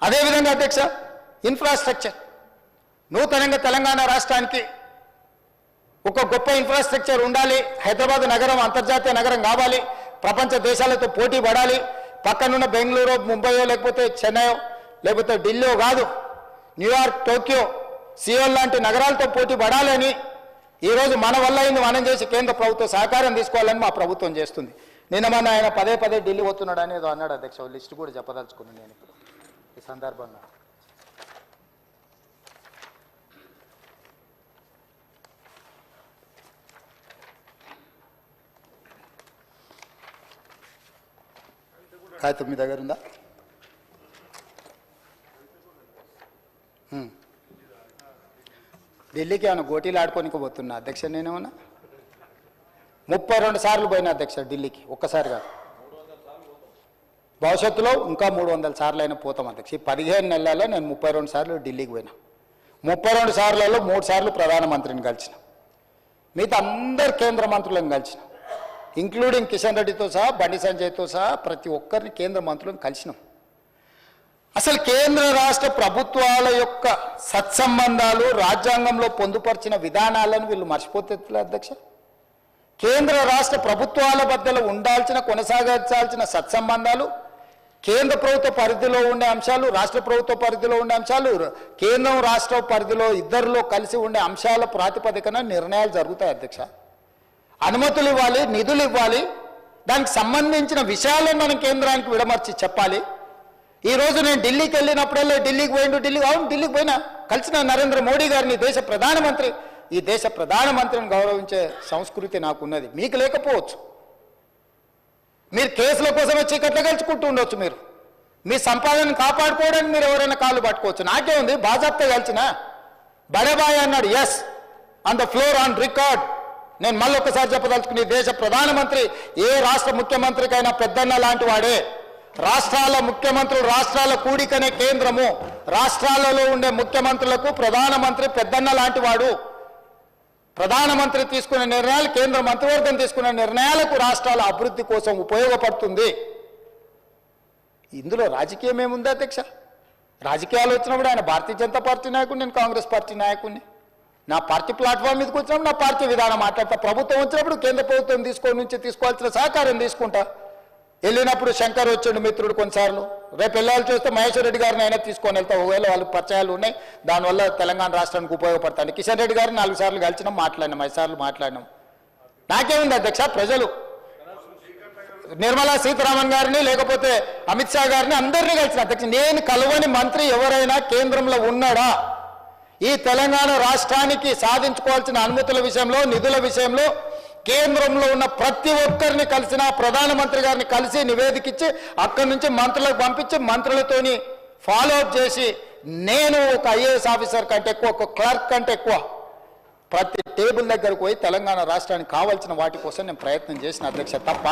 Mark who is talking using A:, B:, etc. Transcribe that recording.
A: అదేవిధంగా అధ్యక్ష ఇన్ఫ్రాస్ట్రక్చర్ నూతనంగా తెలంగాణ రాష్ట్రానికి ఒక గొప్ప ఇన్ఫ్రాస్ట్రక్చర్ ఉండాలి. హైదరాబాద్ నగరం అంతర్జాతీయ నగరం కావాలి, ప్రపంచ దేశాలతో పోటీ పడాలి. పక్కనున్న బెంగళూరు, ముంబయో, లేకపోతే చెన్నైయో, లేకపోతే ఢిల్లీయో కాదు, న్యూయార్క్, టోక్యో, సియోల్ లాంటి నగరాలతో పోటీ పడాలని ఈరోజు మన వల్ల అయింది మనం చేసి కేంద్ర ప్రభుత్వం సహకారం తీసుకోవాలని మా ప్రభుత్వం చేస్తుంది. నిన్న మన ఆయన పదే పదే ఢిల్లీ పోతున్నాడు అనేది అన్నాడు అధ్యక్ష. లిస్టు కూడా చెప్పదలుచుకున్నాను నేను ఇప్పుడు ఈ సందర్భంగా. కాగితం మీ దగ్గర ఉందా? ఢిల్లీకి ఏమైనా గోటీలు ఆడుకోనికి పోతున్నా అధ్యక్ష? నేనేమన్నా 32 సార్లు పోయినా అధ్యక్ష ఢిల్లీకి, ఒక్కసారి కాదు. భవిష్యత్తులో ఇంకా 300 సార్లు అయినా పోతాం అధ్యక్ష. ఈ 15 నెలల్లో నేను 32 సార్లు ఢిల్లీకి పోయినా. 32 సార్లలో 3 సార్లు ప్రధానమంత్రిని కలిసిన, మిగతా అందరు కేంద్ర మంత్రులను కలిసిన, ఇంక్లూడింగ్ కిషన్ రెడ్డితో సహా, బండి సంజయ్తో సహా ప్రతి ఒక్కరిని కేంద్ర మంత్రులను కలిసినాం. అసలు కేంద్ర రాష్ట్ర ప్రభుత్వాల యొక్క సత్సంబంధాలు రాజ్యాంగంలో పొందుపరిచిన విధానాలను వీళ్ళు మర్చిపోతే అధ్యక్ష. కేంద్ర రాష్ట్ర ప్రభుత్వాల మధ్యలో ఉండాల్సిన, కొనసాగించాల్సిన సత్సంబంధాలు, కేంద్ర ప్రభుత్వ పరిధిలో ఉండే అంశాలు, రాష్ట్ర ప్రభుత్వ పరిధిలో ఉండే అంశాలు, కేంద్రం రాష్ట్ర పరిధిలో ఇద్దరిలో కలిసి ఉండే అంశాల ప్రాతిపదికన నిర్ణయాలు జరుగుతాయి అధ్యక్ష. అనుమతులు ఇవ్వాలి, నిధులు ఇవ్వాలి, దానికి సంబంధించిన విషయాలను మనం కేంద్రానికి విడమర్చి చెప్పాలి. ఈరోజు నేను ఢిల్లీకి వెళ్ళినప్పుడల్లా ఢిల్లీకి పోయినా కలిసిన నరేంద్ర మోడీ గారిని, దేశ ప్రధానమంత్రి, ఈ దేశ ప్రధానమంత్రిని గౌరవించే సంస్కృతి నాకున్నది, మీకు లేకపోవచ్చు. మీరు కేసుల కోసమే చీకట్లు గెలుచుకుంటూ ఉండొచ్చు, మీరు మీ సంపాదనను కాపాడుకోవడానికి మీరు ఎవరైనా కాళ్ళు పట్టుకోవచ్చు. నాకే ఉంది, బాజాప్తా కలిసిన బడేబాయ్ అన్నాడు, yes on the floor on record. నేను మళ్ళీ ఒకసారి చెప్పదలుచుకుని, దేశ ప్రధానమంత్రి ఏ రాష్ట్ర ముఖ్యమంత్రికైనా పెద్దన్న లాంటి వాడే. రాష్ట్రాల ముఖ్యమంత్రులు, రాష్ట్రాల కూడికనే కేంద్రము. రాష్ట్రాలలో ఉండే ముఖ్యమంత్రులకు ప్రధానమంత్రి పెద్దన్న లాంటి వాడు. ప్రధానమంత్రి తీసుకునే నిర్ణయాలు, కేంద్ర మంత్రివర్గం తీసుకునే నిర్ణయాలకు రాష్ట్రాల అభివృద్ధి కోసం ఉపయోగపడుతుంది. ఇందులో రాజకీయం ఏముంది అధ్యక్ష? రాజకీయాలు వచ్చినప్పుడు ఆయన భారతీయ జనతా పార్టీ నాయకుడు, నేను కాంగ్రెస్ పార్టీ నాయకుడిని. నా పార్టీ ప్లాట్ఫామ్ మీదకి వచ్చినప్పుడు నా పార్టీ విధానం మాట్లాడతా. ప్రభుత్వం వచ్చినప్పుడు కేంద్ర ప్రభుత్వం తీసుకోవాల్సిన సహకారం తీసుకుంటా. వెళ్ళినప్పుడు శంకర్ వచ్చాడు మిత్రుడు కొన్నిసార్లు, రేపు వెళ్ళాలి చూస్తే మహేశ్వర్ రెడ్డి గారిని అయినా తీసుకొని వెళ్తా. ఒకవేళ వాళ్ళు పరిచయాలు ఉన్నాయి, దానివల్ల తెలంగాణ రాష్ట్రానికి ఉపయోగపడతాను. కిషన్ రెడ్డి గారిని 4 సార్లు కలిసినాం, మాట్లాడినాం, 5 సార్లు మాట్లాడినాం. నాకేముంది అధ్యక్ష? ప్రజలు నిర్మలా సీతారామన్ గారిని, లేకపోతే అమిత్ షా గారిని, అందరినీ కలిసిన అధ్యక్ష. నేను కలవని మంత్రి ఎవరైనా కేంద్రంలో ఉన్నాడా? ఈ తెలంగాణ రాష్ట్రానికి సాధించుకోవాల్సిన అనుమతుల విషయంలో, నిధుల విషయంలో కేంద్రంలో ఉన్న ప్రతి ఒక్కరిని కలిసిన, ప్రధానమంత్రి గారిని కలిసి నివేదికిచ్చి అక్కడి నుంచి మంత్రులకు పంపించి మంత్రులతోని ఫాలో అప్ చేసి, నేను ఒక ఐఏఎస్ ఆఫీసర్ కంటే ఎక్కువ, ఒక క్లర్క్ కంటే ఎక్కువ ప్రతి టేబుల్ దగ్గరకు పోయి తెలంగాణ రాష్ట్రానికి కావాల్సిన వాటి కోసం నేను ప్రయత్నం చేసిన అధ్యక్ష. తప్ప